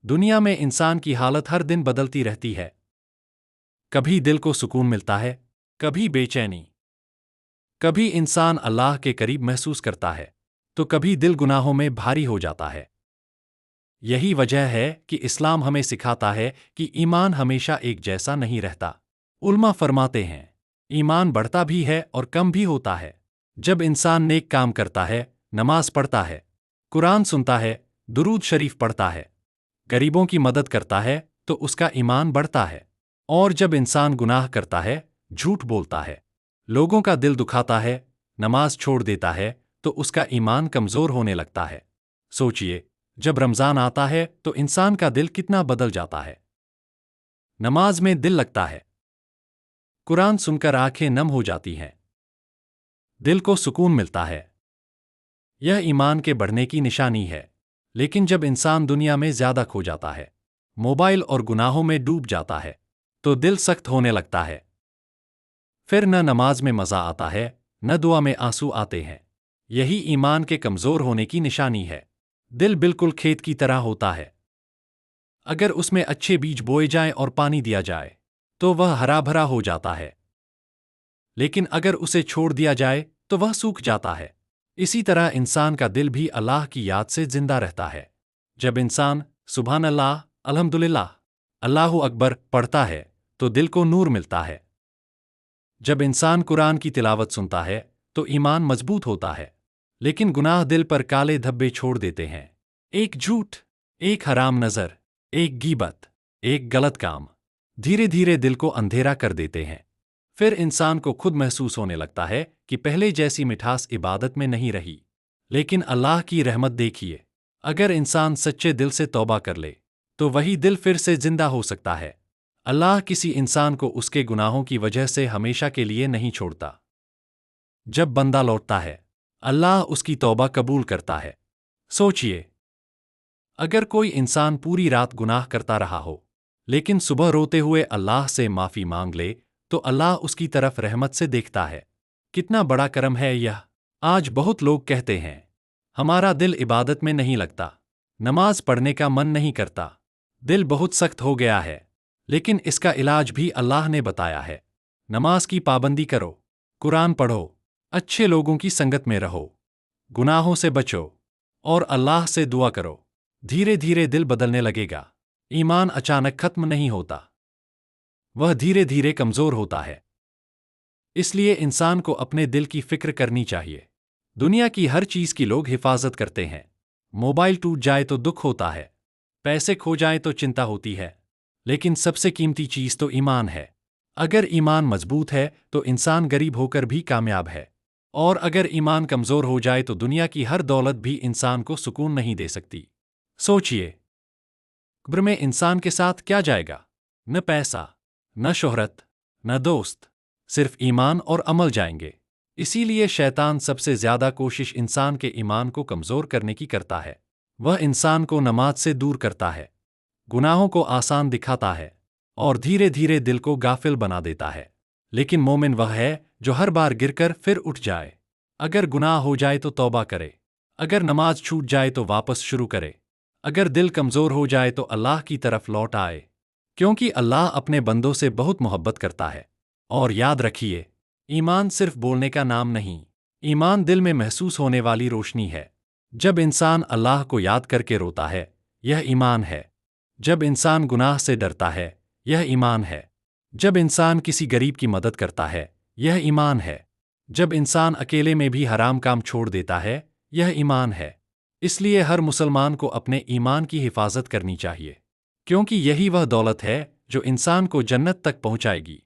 دنیا میں انسان کی حالت ہر دن بدلتی رہتی ہے۔ کبھی دل کو سکون ملتا ہے، کبھی بے چینی، کبھی انسان اللہ کے قریب محسوس کرتا ہے، تو کبھی دل گناہوں میں بھاری ہو جاتا ہے۔ یہی وجہ ہے کہ اسلام ہمیں سکھاتا ہے کہ ایمان ہمیشہ ایک جیسا نہیں رہتا۔ علماء فرماتے ہیں، ایمان بڑھتا بھی ہے اور کم بھی ہوتا ہے۔ جب انسان نیک کام کرتا ہے، نماز پڑھتا ہے، قرآن سنتا ہے، درود شریف پڑھتا ہے، غریبوں کی مدد کرتا ہے تو اس کا ایمان بڑھتا ہے۔ اور جب انسان گناہ کرتا ہے، جھوٹ بولتا ہے، لوگوں کا دل دکھاتا ہے، نماز چھوڑ دیتا ہے تو اس کا ایمان کمزور ہونے لگتا ہے۔ سوچئے، جب رمضان آتا ہے تو انسان کا دل کتنا بدل جاتا ہے۔ نماز میں دل لگتا ہے، قرآن سن کر آنکھیں نم ہو جاتی ہیں، دل کو سکون ملتا ہے۔ یہ ایمان کے بڑھنے کی نشانی ہے۔ لیکن جب انسان دنیا میں زیادہ کھو جاتا ہے، موبائل اور گناہوں میں ڈوب جاتا ہے، تو دل سخت ہونے لگتا ہے۔ پھر نہ نماز میں مزہ آتا ہے، نہ دعا میں آنسو آتے ہیں۔ یہی ایمان کے کمزور ہونے کی نشانی ہے۔ دل بالکل کھیت کی طرح ہوتا ہے۔ اگر اس میں اچھے بیج بوئے جائیں اور پانی دیا جائے تو وہ ہرا بھرا ہو جاتا ہے، لیکن اگر اسے چھوڑ دیا جائے تو وہ سوکھ جاتا ہے۔ اسی طرح انسان کا دل بھی اللہ کی یاد سے زندہ رہتا ہے۔ جب انسان سبحان اللہ، الحمدللہ، اللہ اکبر پڑھتا ہے تو دل کو نور ملتا ہے۔ جب انسان قرآن کی تلاوت سنتا ہے تو ایمان مضبوط ہوتا ہے۔ لیکن گناہ دل پر کالے دھبے چھوڑ دیتے ہیں۔ ایک جھوٹ، ایک حرام نظر، ایک غیبت، ایک غلط کام دھیرے دھیرے دل کو اندھیرا کر دیتے ہیں۔ پھر انسان کو خود محسوس ہونے لگتا ہے کہ پہلے جیسی مٹھاس عبادت میں نہیں رہی۔ لیکن اللہ کی رحمت دیکھیے، اگر انسان سچے دل سے توبہ کر لے تو وہی دل پھر سے زندہ ہو سکتا ہے۔ اللہ کسی انسان کو اس کے گناہوں کی وجہ سے ہمیشہ کے لیے نہیں چھوڑتا۔ جب بندہ لوٹتا ہے، اللہ اس کی توبہ قبول کرتا ہے۔ سوچئے، اگر کوئی انسان پوری رات گناہ کرتا رہا ہو، لیکن صبح روتے ہوئے اللہ سے معافی مانگ لے تو اللہ اس کی طرف رحمت سے دیکھتا ہے۔ کتنا بڑا کرم ہے یہ! آج بہت لوگ کہتے ہیں، ہمارا دل عبادت میں نہیں لگتا، نماز پڑھنے کا من نہیں کرتا، دل بہت سخت ہو گیا ہے۔ لیکن اس کا علاج بھی اللہ نے بتایا ہے۔ نماز کی پابندی کرو، قرآن پڑھو، اچھے لوگوں کی سنگت میں رہو، گناہوں سے بچو، اور اللہ سے دعا کرو۔ دھیرے دھیرے دل بدلنے لگے گا۔ ایمان اچانک ختم نہیں ہوتا، وہ دھیرے دھیرے کمزور ہوتا ہے۔ اس لیے انسان کو اپنے دل کی فکر کرنی چاہیے۔ دنیا کی ہر چیز کی لوگ حفاظت کرتے ہیں۔ موبائل ٹوٹ جائے تو دکھ ہوتا ہے، پیسے کھو جائیں تو چنتا ہوتی ہے، لیکن سب سے قیمتی چیز تو ایمان ہے۔ اگر ایمان مضبوط ہے تو انسان غریب ہو کر بھی کامیاب ہے، اور اگر ایمان کمزور ہو جائے تو دنیا کی ہر دولت بھی انسان کو سکون نہیں دے سکتی۔ سوچئے، قبر میں انسان کے ساتھ کیا جائے گا؟ نہ پیسہ، نہ شہرت، نہ دوست، صرف ایمان اور عمل جائیں گے۔ اسی لیے شیطان سب سے زیادہ کوشش انسان کے ایمان کو کمزور کرنے کی کرتا ہے۔ وہ انسان کو نماز سے دور کرتا ہے، گناہوں کو آسان دکھاتا ہے، اور دھیرے دھیرے دل کو غافل بنا دیتا ہے۔ لیکن مومن وہ ہے جو ہر بار گر کر پھر اٹھ جائے۔ اگر گناہ ہو جائے تو توبہ کرے، اگر نماز چھوٹ جائے تو واپس شروع کرے، اگر دل کمزور ہو جائے تو اللہ کی طرف لوٹ آئے، کیونکہ اللہ اپنے بندوں سے بہت محبت کرتا ہے۔ اور یاد رکھیے، ایمان صرف بولنے کا نام نہیں، ایمان دل میں محسوس ہونے والی روشنی ہے۔ جب انسان اللہ کو یاد کر کے روتا ہے، یہ ایمان ہے۔ جب انسان گناہ سے ڈرتا ہے، یہ ایمان ہے۔ جب انسان کسی غریب کی مدد کرتا ہے، یہ ایمان ہے۔ جب انسان اکیلے میں بھی حرام کام چھوڑ دیتا ہے، یہ ایمان ہے۔ اس لیے ہر مسلمان کو اپنے ایمان کی حفاظت کرنی چاہیے، کیونکہ یہی وہ دولت ہے جو انسان کو جنت تک پہنچائے گی۔